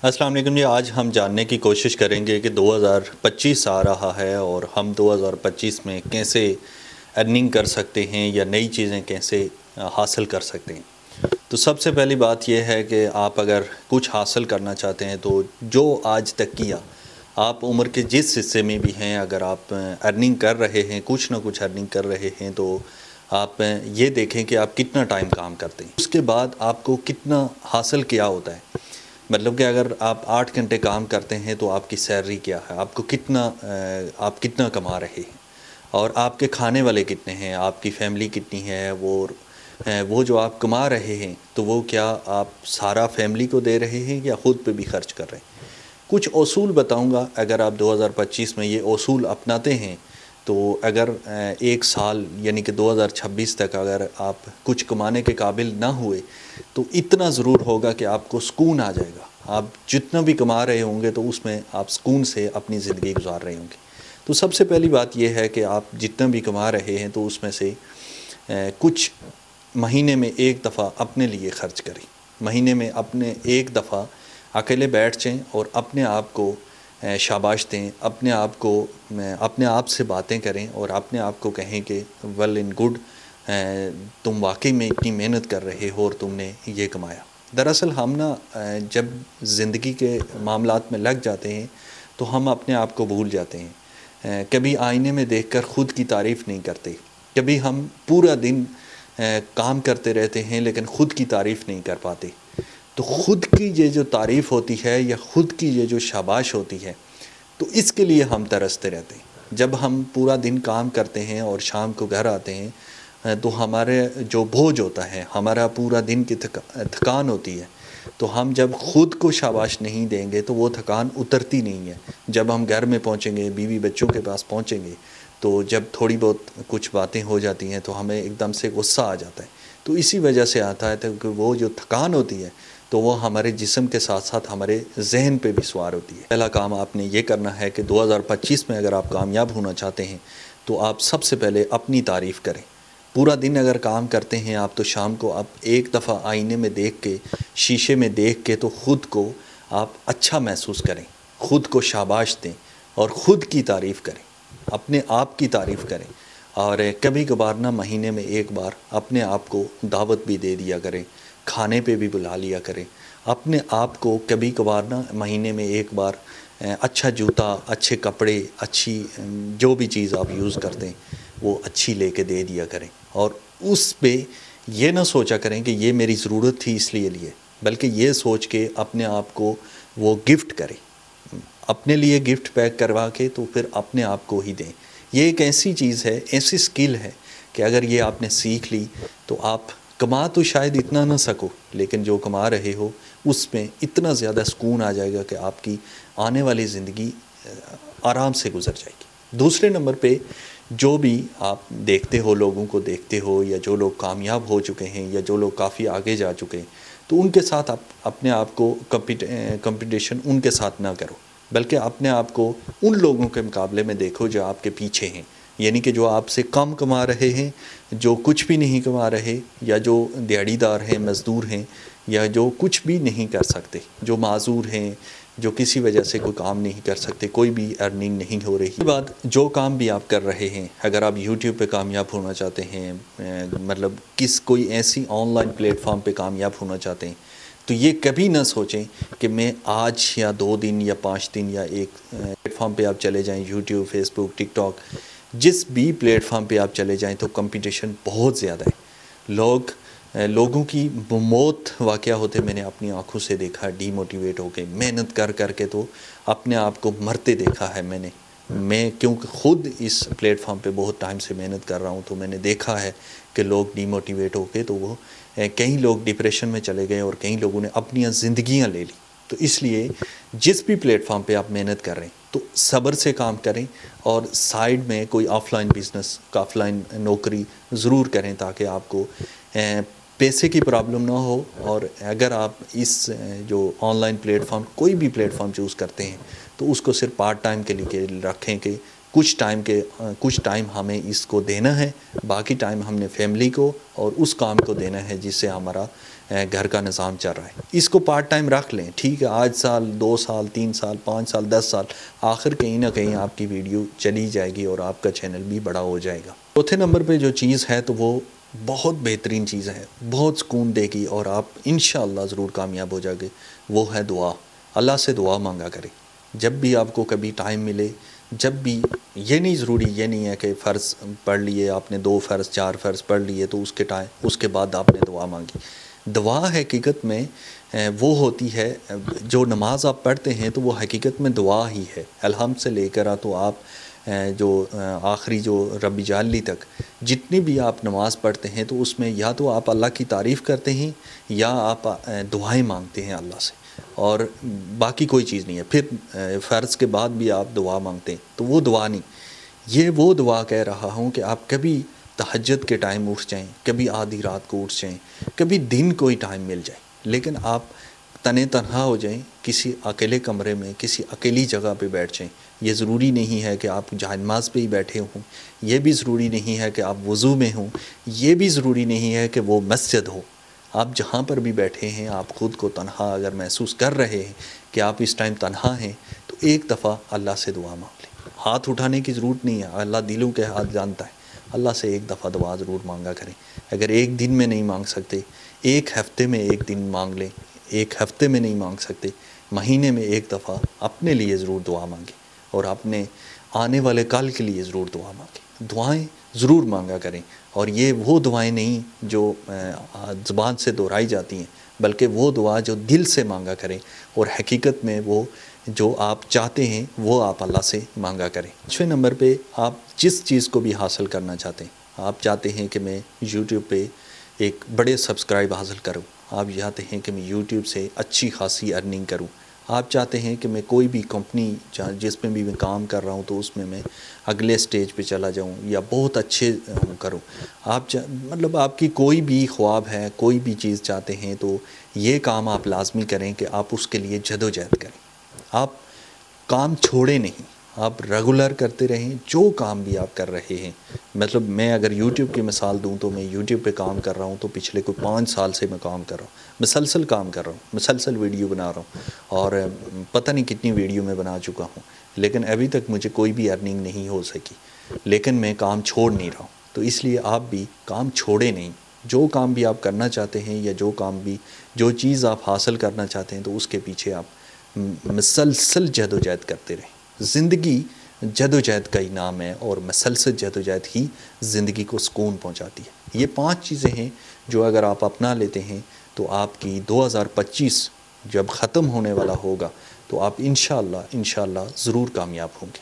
अस्सलाम वालेकुम जी। आज हम जानने की कोशिश करेंगे कि 2025 आ रहा है और हम 2025 में कैसे अर्निंग कर सकते हैं या नई चीज़ें कैसे हासिल कर सकते हैं। तो सबसे पहली बात यह है कि आप अगर कुछ हासिल करना चाहते हैं तो जो आज तक किया, आप उम्र के जिस हिस्से में भी हैं, अगर आप अर्निंग कर रहे हैं, कुछ ना कुछ अर्निंग कर रहे हैं, तो आप ये देखें कि आप कितना टाइम काम करते हैं, उसके बाद आपको कितना हासिल किया होता है। मतलब कि अगर आप 8 घंटे काम करते हैं तो आपकी सैलरी क्या है, आपको आप कितना कमा रहे हैं और आपके खाने वाले कितने हैं, आपकी फैमिली कितनी है, वो जो आप कमा रहे हैं तो वो क्या आप सारा फैमिली को दे रहे हैं या ख़ुद पे भी खर्च कर रहे हैं। कुछ असूल बताऊंगा, अगर आप 2025 में ये असूल अपनाते हैं तो अगर एक साल यानी कि 2026 तक अगर आप कुछ कमाने के काबिल ना हुए तो इतना ज़रूर होगा कि आपको सुकून आ जाएगा। आप जितना भी कमा रहे होंगे तो उसमें आप सुकून से अपनी ज़िंदगी गुजार रहे होंगे। तो सबसे पहली बात यह है कि आप जितना भी कमा रहे हैं तो उसमें से कुछ महीने में एक दफ़ा अपने लिए ख़र्च करें। महीने में अपने एक दफ़ा अकेले बैठ जाएं और अपने आप को शाबाश दें, अपने आप से बातें करें और अपने आप को कहें कि वेल इन गुड, तुम वाकई में इतनी मेहनत कर रहे हो और तुमने ये कमाया। दरअसल हम ना जब ज़िंदगी के मामलात में लग जाते हैं तो हम अपने आप को भूल जाते हैं। कभी आईने में देखकर ख़ुद की तारीफ़ नहीं करते, कभी हम पूरा दिन काम करते रहते हैं लेकिन ख़ुद की तारीफ़ नहीं कर पाते। तो ख़ुद की ये जो तारीफ़ होती है या ख़ुद की ये जो शाबाश होती है, तो इसके लिए हम तरसते रहते हैं। जब हम पूरा दिन काम करते हैं और शाम को घर आते हैं तो हमारे जो बोझ होता है, हमारा पूरा दिन की थकान होती है, तो हम जब ख़ुद को शाबाश नहीं देंगे तो वो थकान उतरती नहीं है। जब हम घर में पहुँचेंगे, बीवी बच्चों के पास पहुँचेंगे, तो जब थोड़ी बहुत कुछ बातें हो जाती हैं तो हमें एकदम से गुस्सा आ जाता है। तो इसी वजह से आता है क्योंकि वो जो थकान होती है तो वो हमारे जिस्म के साथ साथ हमारे जहन पे भी सवार होती है। पहला काम आपने ये करना है कि 2025 में अगर आप कामयाब होना चाहते हैं तो आप सबसे पहले अपनी तारीफ़ करें। पूरा दिन अगर काम करते हैं आप तो शाम को आप एक दफ़ा आईने में देख के, शीशे में देख के तो ख़ुद को आप अच्छा महसूस करें, ख़ुद को शाबाश दें और ख़ुद की तारीफ़ करें, अपने आप की तारीफ़ करें। और कभी कभार ना महीने में एक बार अपने आप को दावत भी दे दिया करें, खाने पे भी बुला लिया करें। अपने आप को कभी कभार ना महीने में एक बार अच्छा जूता, अच्छे कपड़े, अच्छी जो भी चीज़ आप यूज़ करते हैं वो अच्छी लेके दे दिया करें और उस पे ये ना सोचा करें कि ये मेरी ज़रूरत थी इसलिए लिए, बल्कि ये सोच के अपने आप को वो गिफ्ट करें। अपने लिए गिफ्ट पैक करवा के तो फिर अपने आप को ही दें। ये एक ऐसी चीज़ है, ऐसी स्किल है कि अगर ये आपने सीख ली तो आप कमा तो शायद इतना ना सको, लेकिन जो कमा रहे हो उसमें इतना ज़्यादा सुकून आ जाएगा कि आपकी आने वाली ज़िंदगी आराम से गुजर जाएगी। दूसरे नंबर पे जो भी आप देखते हो, लोगों को देखते हो या जो लोग कामयाब हो चुके हैं या जो लोग काफ़ी आगे जा चुके हैं, तो उनके साथ आप अपने आप को कंपटीशन उनके साथ ना करो, बल्कि अपने आप को उन लोगों के मुकाबले में देखो जो आपके पीछे हैं, यानी कि जो आपसे कम कमा रहे हैं, जो कुछ भी नहीं कमा रहे या जो दिहाड़ीदार हैं, मज़दूर हैं या जो कुछ भी नहीं कर सकते, जो माज़ूर हैं, जो किसी वजह से कोई काम नहीं कर सकते, कोई भी अर्निंग नहीं हो रही। इसके बाद जो काम भी आप कर रहे हैं, अगर आप यूट्यूब पे कामयाब होना चाहते हैं, मतलब कोई ऐसी ऑनलाइन प्लेटफॉर्म पे कामयाब होना चाहते हैं, तो ये कभी ना सोचें कि मैं आज या 2 दिन या 5 दिन या एक प्लेटफॉर्म पे आप चले जाएं, यूट्यूब, फेसबुक, टिकटॉक, जिस भी प्लेटफॉर्म पे आप चले जाएं तो कंपटीशन बहुत ज़्यादा है। लोगों की मौत वाक़या होते मैंने अपनी आँखों से देखा, डीमोटिवेट हो के मेहनत कर कर के तो अपने आप को मरते देखा है मैंने। मैं क्योंकि ख़ुद इस प्लेटफॉर्म पे बहुत टाइम से मेहनत कर रहा हूँ तो मैंने देखा है कि लोग डीमोटिवेट हो के तो वो कई लोग डिप्रेशन में चले गए और कई लोगों ने अपनी ज़िंदगियाँ ले ली। तो इसलिए जिस भी प्लेटफॉर्म पे आप मेहनत कर रहे हैं तो सब्र से काम करें और साइड में कोई ऑफ़लाइन बिज़नेस, ऑफ़लाइन नौकरी ज़रूर करें ताकि आपको पैसे की प्रॉब्लम ना हो। और अगर आप इस जो ऑनलाइन प्लेटफॉर्म कोई भी प्लेटफॉर्म चूज़ करते हैं तो उसको सिर्फ पार्ट टाइम के लिए रखें कि कुछ टाइम हमें इसको देना है, बाकी टाइम हमने फैमिली को और उस काम को देना है जिससे हमारा घर का निज़ाम चल रहा है। इसको पार्ट टाइम रख लें, ठीक है, आज साल 2 साल 3 साल 5 साल 10 साल, आखिर कहीं ना कहीं आपकी वीडियो चली जाएगी और आपका चैनल भी बड़ा हो जाएगा। चौथे नंबर पे जो चीज़ है तो वो बहुत बेहतरीन चीज़ है, बहुत सुकून देगी और आप इंशाअल्लाह ज़रूर कामयाब हो जाओगे। वो है दुआ। अल्लाह से दुआ मांगा करें जब भी आपको कभी टाइम मिले, जब भी। ये नहीं ज़रूरी, ये नहीं है कि फ़र्ज़ पढ़ लिए आपने, 2 फ़र्ज़ 4 फ़र्ज़ पढ़ लिए तो उसके बाद आपने दुआ मांगी। दुआ हकीकत में वो होती है, जो नमाज आप पढ़ते हैं तो वो हकीकत में दुआ ही है। अलहम्द से लेकर तो आप जो आखिरी जो रब्बी जाली तक जितनी भी आप नमाज़ पढ़ते हैं तो उसमें या तो आप अल्लाह की तारीफ़ करते हैं या आप दुआएं मांगते हैं अल्लाह से, और बाकी कोई चीज़ नहीं है। फिर फ़र्ज़ के बाद भी आप दुआ मांगते हैं तो वो दुआ नहीं, ये वो दुआ कह रहा हूँ कि आप कभी तहज्जुद के टाइम उठ जाएं, कभी आधी रात को उठ जाएं, कभी दिन कोई टाइम मिल जाए, लेकिन आप तने तनहा हो जाएं, किसी अकेले कमरे में किसी अकेली जगह पे बैठ जाएं। ये ज़रूरी नहीं है कि आप नमाज़ पे ही बैठे हों, ये भी ज़रूरी नहीं है कि आप वज़ू में हों, ये भी ज़रूरी नहीं है कि वो मस्जिद हो। आप जहाँ पर भी बैठे हैं, आप ख़ुद को तन्हा अगर महसूस कर रहे हैं कि आप इस टाइम तन्हा हैं, तो एक दफ़ा अल्लाह से दुआ मांग लें। हाथ उठाने की ज़रूरत नहीं है, अल्लाह दिलों के हाथ जानता है। अल्लाह से एक दफ़ा दुआ ज़रूर मांगा करें। अगर एक दिन में नहीं मांग सकते, एक हफ़्ते में एक दिन मांग लें, एक हफ़्ते में नहीं मांग सकते, महीने में एक दफ़ा अपने लिए ज़रूर दुआ मांगें और अपने आने वाले कल के लिए ज़रूर दुआ मांगें। दुआएं ज़रूर मांगा करें, और ये वो दुआएं नहीं जो ज़ुबान से दोहराई जाती हैं, बल्कि वो दुआ जो दिल से मांगा करें और हकीकत में वो जो आप चाहते हैं वो आप अल्लाह से मांगा करें। 6 नंबर पे, आप जिस चीज़ को भी हासिल करना चाहते हैं, आप चाहते हैं कि मैं यूट्यूब पे एक बड़े सब्सक्राइब हासिल करूं, आप चाहते हैं कि मैं यूट्यूब से अच्छी खासी अर्निंग करूं, आप चाहते हैं कि मैं कोई भी कंपनी जिसमें भी मैं काम कर रहा हूं तो उसमें मैं अगले स्टेज पे चला जाऊं या बहुत अच्छे करूं, मतलब आपकी कोई भी ख्वाब है, कोई भी चीज़ चाहते हैं, तो ये काम आप लाजमी करें कि आप उसके लिए जदोजहद करें। आप काम छोड़े नहीं, आप रेगुलर करते रहें जो काम भी आप कर रहे हैं। मतलब मैं अगर यूट्यूब की मिसाल दूं तो मैं यूट्यूब पे काम कर रहा हूं तो पिछले कोई 5 साल से मैं काम कर रहा हूं, मुसलसल काम कर रहा हूं, मुसलसल वीडियो बना रहा हूं, और पता नहीं कितनी वीडियो मैं बना चुका हूं, लेकिन अभी तक मुझे कोई भी अर्निंग नहीं हो सकी, लेकिन मैं काम छोड़ नहीं रहा हूँ। तो इसलिए आप भी काम छोड़े नहीं, जो काम भी आप करना चाहते हैं या जो चीज़ आप हासिल करना चाहते हैं तो उसके पीछे आप मुसलसल जदोजहद करते रहें। ज़िंदगी जदोजहद का ही नाम है और मुसलसल जदोजहद ही ज़िंदगी को सुकून पहुंचाती है। ये 5 चीज़ें हैं जो अगर आप अपना लेते हैं तो आपकी 2025 जब ख़त्म होने वाला होगा तो आप इंशाअल्लाह ज़रूर कामयाब होंगे।